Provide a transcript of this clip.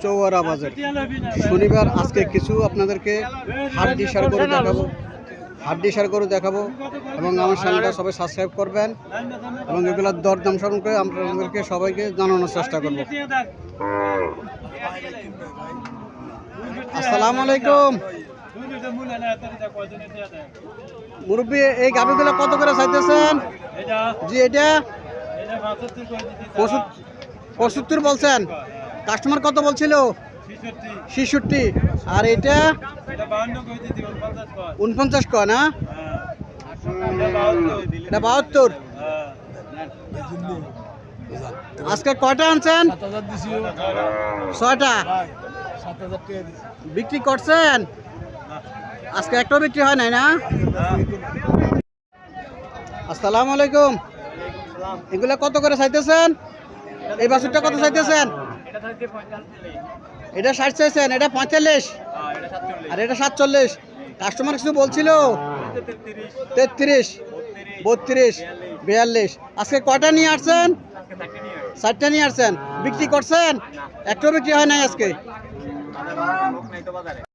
চৌয়ারা বাজার শনিবার। আজকে কিছু আপনাদেরকে হাড্ডি সার গরু দেখাবো, এবং আমার চ্যানেলটা সবাই সাবস্ক্রাইব করবেন এবং এগুলোর দরদাম স্মরণ করে আপনাদেরকে সবাইকে জানানোর চেষ্টা করব। আসসালামু আলাইকুম মুরব্বী, এই গাভিগুলো কত করে চাইতেছেন? জি, এটা 75 বলছেন। কাস্টমার কত বলছিল? 66। আর এটা 49 কয় না? এটা 72। আজকে কয়টা আনছেন? 6টা। বিক্রি করছেন? আজকে একটাও বিক্রি হয় নাই না? আসসালামু আলাইকুম। এগুলা কত করে চাইতেছেন? এই বাছুরটা কত চাইতেছেন? এটা 60 চাইছেন, এটা 45, আর এটা 47। কাস্টমার কিছু বলছিল? 33, 32, 42। আজকে কয়টা নিয়ে আসছেন? 4টা নিয়ে আসছেন। বিক্রি করছেন? একটাও বিক্রি হয় নাই আজকে।